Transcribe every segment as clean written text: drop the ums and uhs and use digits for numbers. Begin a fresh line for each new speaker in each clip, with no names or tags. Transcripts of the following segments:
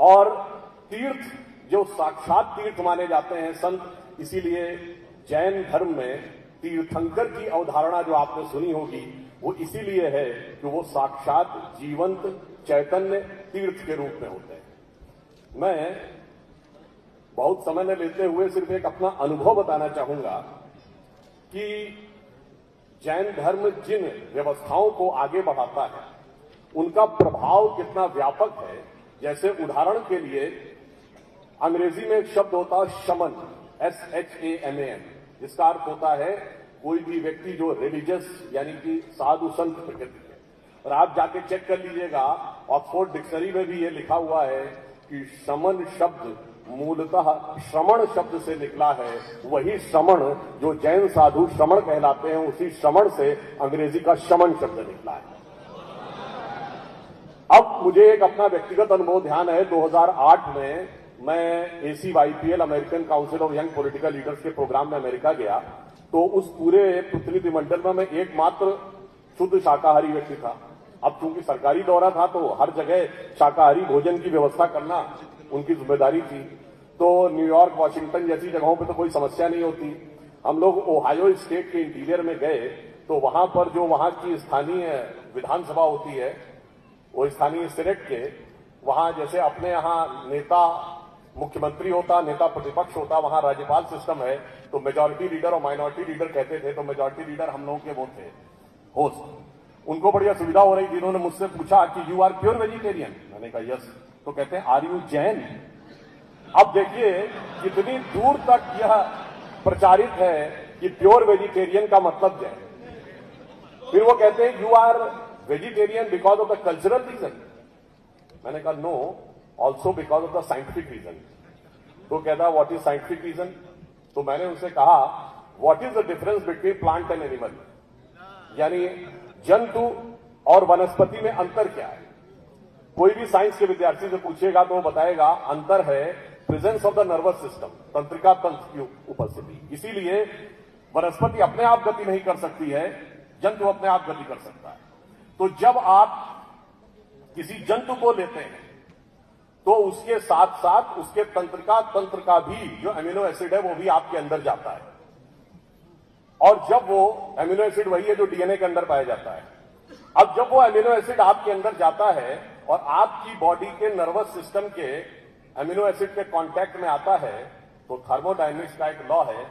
और तीर्थ जो साक्षात तीर्थ माने जाते हैं संत, इसीलिए जैन धर्म में तीर्थंकर की अवधारणा जो आपने सुनी होगी वो इसीलिए है कि वो साक्षात जीवंत चैतन्य तीर्थ के रूप में होते हैं। मैं बहुत समय न लेते हुए सिर्फ एक अपना अनुभव बताना चाहूंगा कि जैन धर्म जिन व्यवस्थाओं को आगे बढ़ाता है उनका प्रभाव कितना व्यापक है। जैसे उदाहरण के लिए अंग्रेजी में एक शब्द होता है शमन, SHAMAN, जिसका अर्थ होता है कोई भी व्यक्ति जो रिलीजियस यानी कि साधु संत प्रकृति है। और आप जाके चेक कर लीजिएगा, ऑक्सफोर्ड डिक्शनरी में भी ये लिखा हुआ है कि शमन शब्द मूलतः श्रमण शब्द से निकला है। वही श्रमण जो जैन साधु श्रमण कहलाते हैं, उसी श्रमण से अंग्रेजी का शमन शब्द निकला है। अब मुझे एक अपना व्यक्तिगत अनुभव ध्यान है, 2008 में मैं ACYPL American council of young political leaders के प्रोग्राम में अमेरिका गया, तो उस पूरे प्रतिनिधिमंडल में मैं एकमात्र शुद्ध शाकाहारी व्यक्ति था। अब चूंकि सरकारी दौरा था तो हर जगह शाकाहारी भोजन की व्यवस्था करना उनकी जिम्मेदारी थी। तो न्यूयॉर्क, वॉशिंगटन जैसी जगहों पे तो कोई समस्या नहीं होती। हम लोग ओहायो स्टेट के इंटीरियर में गए तो वहां पर जो वहां की स्थानीय विधानसभा होती है, वो स्थानीय सीनेट के वहां जैसे अपने यहाँ नेता मुख्यमंत्री होता, नेता प्रतिपक्ष होता, वहां राज्यपाल सिस्टम है। तो मेजॉरिटी लीडर और माइनॉरिटी लीडर कहते थे, तो मेजॉरिटी लीडर हम लोगों के वो थे होस्ट। उनको बढ़िया सुविधा हो रही थी। उन्होंने मुझसे पूछा कि यू आर प्योर वेजिटेरियन? मैंने कहा यस। तो कहते हैं आर यू जैन? अब देखिए कितनी दूर तक यह प्रचारित है कि प्योर वेजिटेरियन का मतलब जैन। फिर वो कहते हैं you are vegetarian because of the cultural reason? मैंने कहा no, also because of the scientific reason. तो कहता व्हाट इज साइंटिफिक रीजन? तो मैंने उनसे कहा what is the difference between plant and animal, यानी जंतु और वनस्पति में अंतर क्या है? कोई भी साइंस के विद्यार्थी से पूछेगा तो वो बताएगा अंतर है presence of the nervous system, तंत्रिका तंत्र की उपस्थिति। इसीलिए वनस्पति अपने आप गति नहीं कर सकती है, जंतु अपने आप गति कर सकता है। तो जब आप किसी जंतु को लेते हैं तो उसके साथ साथ उसके तंत्रिका तंत्र का भी जो एमिनो एसिड है वो भी आपके अंदर जाता है। और जब वो एमिनो एसिड वही है जो डीएनए के अंदर पाया जाता है। अब जब वो एमिनो एसिड आपके अंदर जाता है और आपकी बॉडी के नर्वस सिस्टम के एमिनो एसिड के कांटेक्ट में आता है, तो थर्मोडायनेमिक्स का एक लॉ है,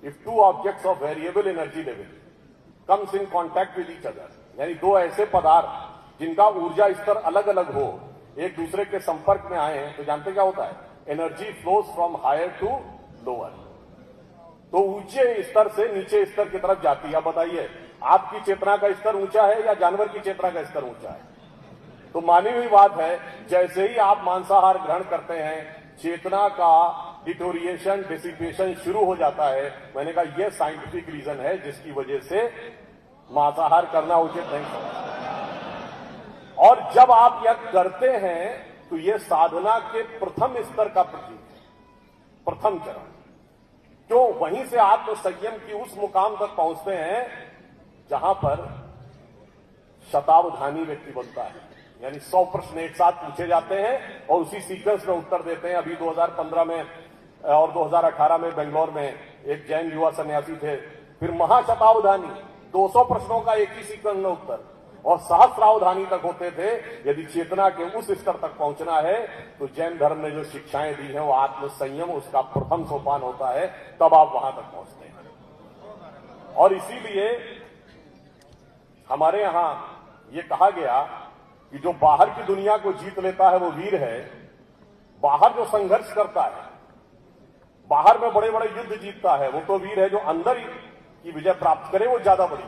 if two objects of variable energy level comes in contact with each other, यानी दो ऐसे पदार्थ जिनका ऊर्जा स्तर अलग अलग हो एक दूसरे के संपर्क में आए हैं, तो जानते क्या होता है? Energy flows from higher to lower. तो ऊंचे स्तर से नीचे स्तर की तरफ जाती है। अब बताइए आपकी चेतना का स्तर ऊंचा है या जानवर की चेतना का स्तर ऊंचा है? तो मानी हुई बात है, जैसे ही आप मांसाहार ग्रहण करते हैं चेतना का डिटोरिएशन, डिसिपेशन शुरू हो जाता है। मैंने कहा यह साइंटिफिक रीजन है जिसकी वजह से मांसाहार करना उचित नहीं समझता। और जब आप यह करते हैं तो यह साधना के प्रथम स्तर का प्रतीक है, प्रथम चरण। तो वहीं से आत्म संयम की उस मुकाम तक पहुंचते हैं जहां पर शतावधानी व्यक्ति बनता है, यानी 100 प्रश्न एक साथ पूछे जाते हैं और उसी सीक्वेंस में उत्तर देते हैं। अभी 2015 में और 2018 में बेंगलोर में एक जैन युवा सन्यासी थे, फिर महाशतावधानी 200 प्रश्नों का एक ही सीक्वेंस में उत्तर, और सहस्रावधानी तक होते थे। यदि चेतना के उस स्तर तक पहुंचना है तो जैन धर्म ने जो शिक्षाएं दी हैं वो आत्म संयम उसका प्रथम सोपान होता है, तब आप वहां तक पहुंचते हैं। और इसीलिए हमारे यहां ये कहा गया कि जो बाहर की दुनिया को जीत लेता है वो वीर है। बाहर जो संघर्ष करता है, बाहर में बड़े बड़े युद्ध जीतता है, वो तो वीर है। जो अंदर की विजय प्राप्त करे वो ज्यादा बड़ी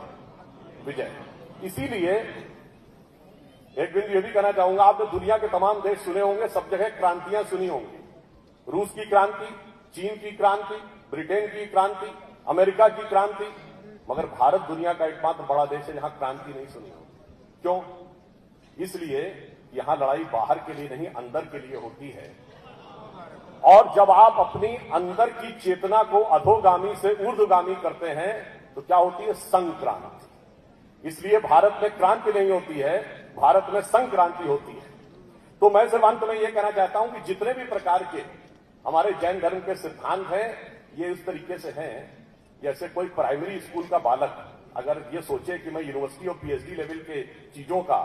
विजय है। इसीलिए एक बिंदु ये भी कहना चाहूंगा, आपने दुनिया के तमाम देश सुने होंगे, सब जगह क्रांतियां सुनी होंगी। रूस की क्रांति, चीन की क्रांति, ब्रिटेन की क्रांति, अमेरिका की क्रांति, मगर भारत दुनिया का एकमात्र बड़ा देश है जहां क्रांति नहीं सुनी होगी। क्यों? इसलिए यहां लड़ाई बाहर के लिए नहीं, अंदर के लिए होती है। और जब आप अपनी अंदर की चेतना को अधोगामी से ऊर्ध्वगामी करते हैं तो क्या होती है? संक्रांति। इसलिए भारत में क्रांति नहीं होती है, भारत में संक्रांति होती है। तो मैं सिर्फ अंत में यह कहना चाहता हूं कि जितने भी प्रकार के हमारे जैन धर्म के सिद्धांत हैं, ये इस तरीके से हैं जैसे कोई प्राइमरी स्कूल का बालक अगर ये सोचे कि मैं यूनिवर्सिटी और पीएचडी लेवल के चीजों का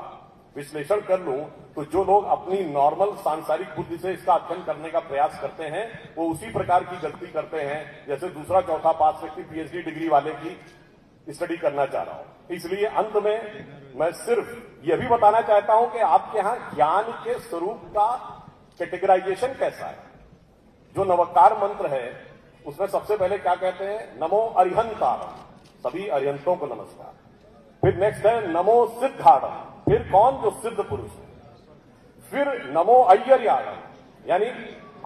विश्लेषण कर लूं, तो जो लोग अपनी नॉर्मल सांसारिक बुद्धि से इसका अध्ययन करने का प्रयास करते हैं, वो उसी प्रकार की गलती करते हैं जैसे दूसरा चौथा पास व्यक्ति पीएचडी डिग्री वाले की स्टडी करना चाह रहा हूं। इसलिए अंत में मैं सिर्फ यह भी बताना चाहता हूं कि आपके यहां ज्ञान के स्वरूप का कैटेगराइजेशन कैसा है। जो नवकार मंत्र है उसमें सबसे पहले क्या कहते हैं, नमो अरिहंतारम, सभी अरिहंतों को नमस्कार। फिर नेक्स्ट है नमो सिद्धारम, फिर कौन, जो सिद्ध पुरुष है। फिर नमो अय्यर्याणम, यानी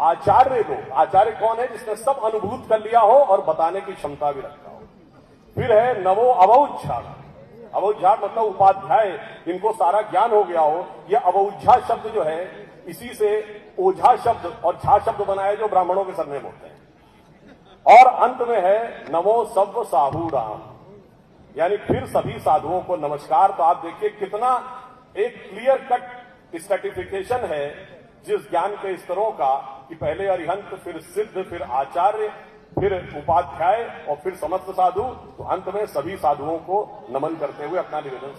आचार्य लोग, आचार्य कौन है, जिसने सब अनुभूत कर लिया हो और बताने की क्षमता भी रखता हो। फिर है नमो अवौझाण, अवौझाण मतलब उपाध्याय, इनको सारा ज्ञान हो गया हो। यह अवौझा शब्द जो है इसी से ओझा शब्द और झा शब्द बनाया जो ब्राह्मणों के सरनेम होते हैं। और अंत में है नमो सर्व साहूराम, यानी फिर सभी साधुओं को नमस्कार। तो आप देखिए कितना एक क्लियर कट स्ट्रैटिफिकेशन है जिस ज्ञान के स्तरों का, कि पहले अरिहंत, फिर सिद्ध, फिर आचार्य, फिर उपाध्याय और फिर समस्त साधु। तो अंत में सभी साधुओं को नमन करते हुए अपना निवेदन